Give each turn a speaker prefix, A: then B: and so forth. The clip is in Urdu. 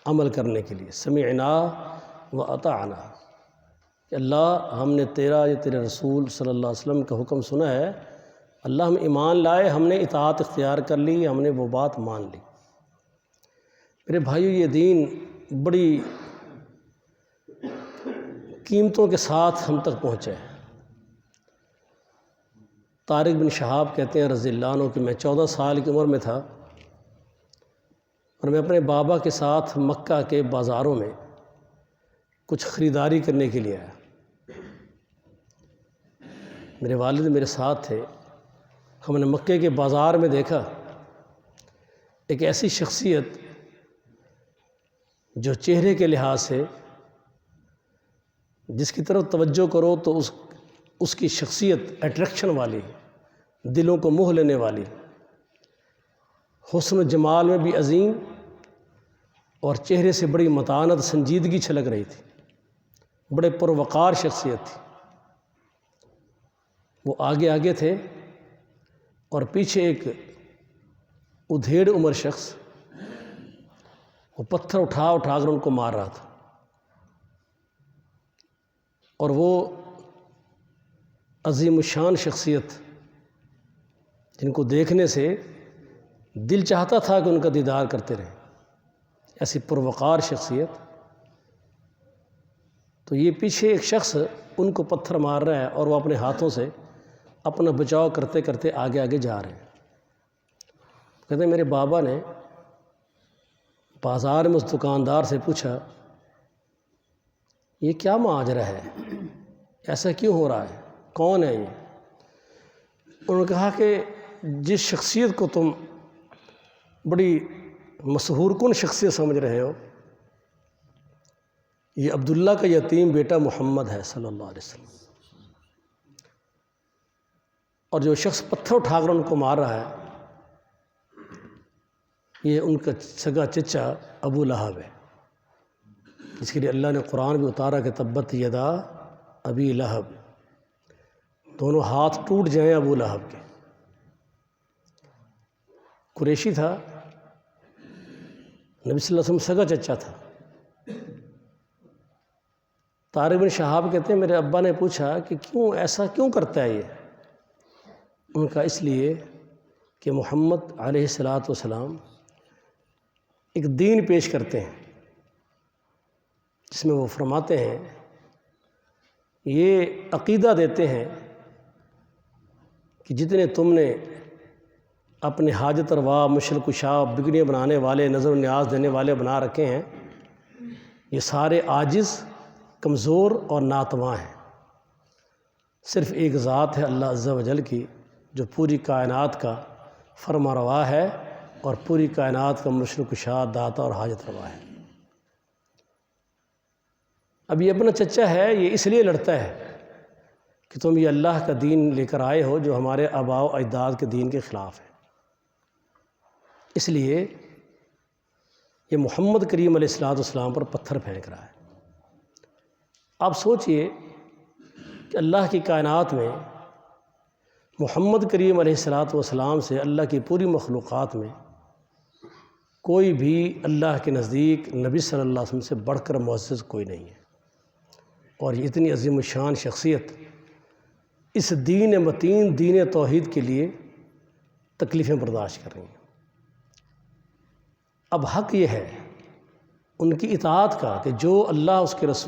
A: عمل کرنے کے لیے، سمعنا و اطعنا، کہ اللہ ہم نے تیرا یا تیرے رسول صلی اللہ علیہ وسلم کا حکم سنا ہے، اللہ ہم ایمان لائے، ہم نے اطاعت اختیار کر لی، ہم نے وہ بات مان لی۔ میرے بھائیو، یہ دین بڑی قیمتوں کے ساتھ ہم تک پہنچا ہے۔ طارق بن شہاب کہتے ہیں رضی اللہ عنہ کہ میں 14 سال کی عمر میں تھا اور میں اپنے بابا کے ساتھ مکہ کے بازاروں میں کچھ خریداری کرنے کے لیے آیا۔ میرے والد میرے ساتھ تھے۔ ہم نے مکے کے بازار میں دیکھا ایک ایسی شخصیت جو چہرے کے لحاظ سے جس کی طرف توجہ کرو تو اس کی شخصیت اٹریکشن والی، دلوں کو موہ لینے والی، حسن و جمال میں بھی عظیم، اور چہرے سے بڑی متانت سنجیدگی چھلک رہی تھی، بڑے پروقار شخصیت تھی۔ وہ آگے آگے تھے اور پیچھے ایک ادھیڑ عمر شخص وہ پتھر اٹھا اٹھا کر ان کو مار رہا تھا، اور وہ عظیم الشان شخصیت جن کو دیکھنے سے دل چاہتا تھا کہ ان کا دیدار کرتے رہیں، ایسی پروقار شخصیت، تو یہ پیچھے ایک شخص ان کو پتھر مار رہا ہے اور وہ اپنے ہاتھوں سے اپنا بچاؤ کرتے کرتے آگے آگے جا رہے ہیں۔ کہتے ہیں میرے بابا نے بازار میں اس دکاندار سے پوچھا یہ کیا ماجرا ہے، ایسا کیوں ہو رہا ہے، کون ہے یہ؟ انہوں نے کہا کہ جس شخصیت کو تم بڑی مسحور کن شخصیت سمجھ رہے ہو، یہ عبداللہ کا یتیم بیٹا محمد ہے صلی اللہ علیہ وسلم، اور جو شخص پتھر اٹھا کر ان کو مار رہا ہے یہ ان کا سگا چچا ابو لہب ہے، جس کے لیے اللہ نے قرآن بھی اتارا کہ تبت یدا ابی لہب، دونوں ہاتھ ٹوٹ جائیں ابو لہب کے۔ قریشی تھا، نبی صلی اللہ علیہ وسلم سگا چچا تھا۔ طارق بن شہاب کہتے ہیں میرے ابا نے پوچھا کہ ایسا کیوں کرتا ہے یہ؟ ان کا اس لیے کہ محمد علیہ السلام ایک دین پیش کرتے ہیں جس میں وہ فرماتے ہیں، یہ عقیدہ دیتے ہیں کہ جتنے تم نے اپنے حاجت روا، مشکل کشا، بگڑیاں بنانے والے، نظر و نیاز دینے والے بنا رکھے ہیں، یہ سارے عاجز، کمزور اور ناتواں ہیں۔ صرف ایک ذات ہے اللہ عز و جل کی جو پوری کائنات کا فرما روا ہے اور پوری کائنات کا مشکل کشا، داتا اور حاجت روا ہے۔ اب یہ اپنا چچا ہے، یہ اس لیے لڑتا ہے کہ تم یہ اللہ کا دین لے کر آئے ہو جو ہمارے آباء و اجداد کے دین کے خلاف ہے، اس لیے یہ محمد کریم علیہ السلام پر پتھر پھینک رہا ہے۔ آپ سوچئے کہ اللہ کی کائنات میں محمد کریم علیہ السلام سے اللہ کی پوری مخلوقات میں کوئی بھی اللہ کے نزدیک نبی صلی اللہ علیہ وسلم سے بڑھ کر معزز کوئی نہیں ہے، اور یہ اتنی عظیم الشان شخصیت اس دین متین، دین توحید کے لیے تکلیفیں برداشت کر رہی ہیں۔ اب حق یہ ہے ان کی اطاعت کا کہ جو اللہ اس کے رسول